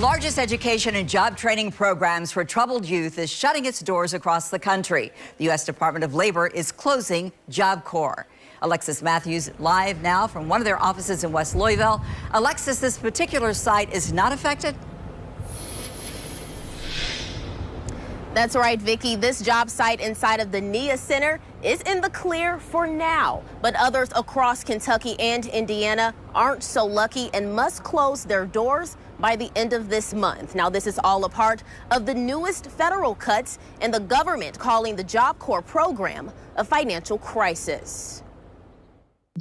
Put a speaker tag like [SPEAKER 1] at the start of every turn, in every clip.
[SPEAKER 1] Largest education and job training programs for troubled youth is shutting its doors across the country. The U.S. Department of Labor is closing Job Corps. Alexis Matthews live now from one of their offices in West Louisville. Alexis, this particular site is not affected?
[SPEAKER 2] That's right, Vicki. This job site inside of the NIA Center is in the clear for now, but others across Kentucky and Indiana aren't so lucky and must close their doors by the end of this month. Now, this is all a part of the newest federal cuts and the government calling the Job Corps program a financial crisis.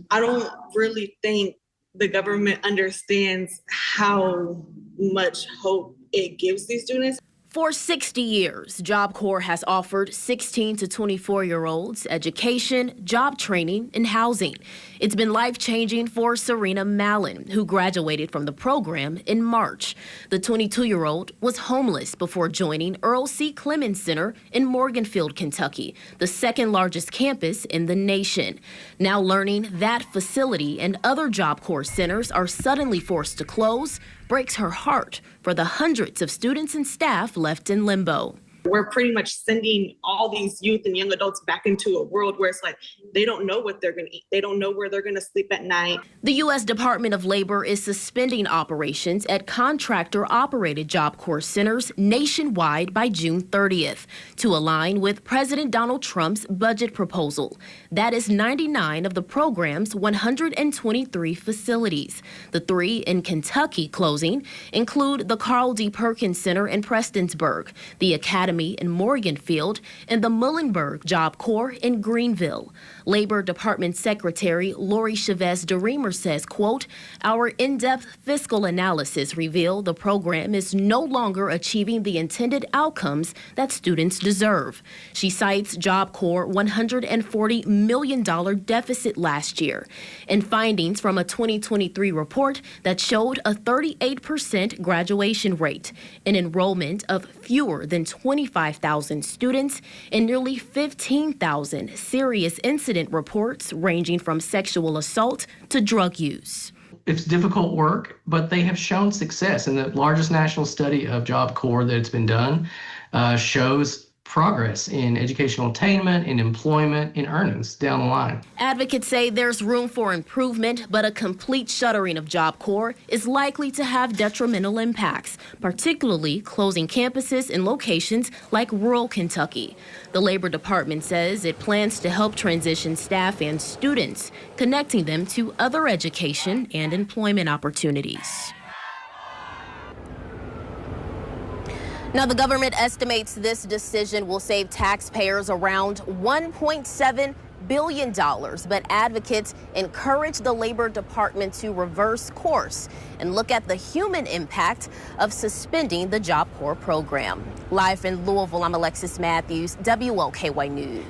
[SPEAKER 3] I don't really think the government understands how much hope it gives these students.
[SPEAKER 2] For 60 years, Job Corps has offered 16 to 24-year-olds education, job training, and housing. It's been life-changing for Serena Mallon, who graduated from the program in March. The 22-year-old was homeless before joining Earl C. Clemens Center in Morganfield, Kentucky, the second largest campus in the nation. Now learning that facility and other Job Corps centers are suddenly forced to close breaks her heart for the hundreds of students and staff left in limbo.
[SPEAKER 3] We're pretty much sending all these youth and young adults back into a world where it's like they don't know what they're going to eat. They don't know where they're going to sleep at night.
[SPEAKER 2] The U.S. Department of Labor is suspending operations at contractor-operated Job Corps centers nationwide by June 30th to align with President Donald Trump's budget proposal. That is 99 of the program's 123 facilities. The 3 in Kentucky closing include the Carl D. Perkins Center in Prestonsburg, the Academy in Morganfield, and the Muhlenberg Job Corps in Greenville. Labor Department Secretary Lori Chavez DeReamer says, quote, "Our in-depth fiscal analysis reveal the program is no longer achieving the intended outcomes that students deserve." She cites Job Corps' $140 million deficit last year and findings from a 2023 report that showed a 38% graduation rate, an enrollment of fewer than 25,000 students, and nearly 15,000 serious incident reports ranging from sexual assault to drug use.
[SPEAKER 4] It's difficult work, but they have shown success. And the largest national study of Job Corps that's been done shows progress in educational attainment, in employment, in earnings down the line.
[SPEAKER 2] Advocates say there's room for improvement, but a complete shuttering of Job Corps is likely to have detrimental impacts, particularly closing campuses in locations like rural Kentucky. The Labor Department says it plans to help transition staff and students, connecting them to other education and employment opportunities. Now, the government estimates this decision will save taxpayers around $1.7 billion, but advocates encourage the Labor Department to reverse course and look at the human impact of suspending the Job Corps program. Live in Louisville, I'm Alexis Matthews, WLKY News.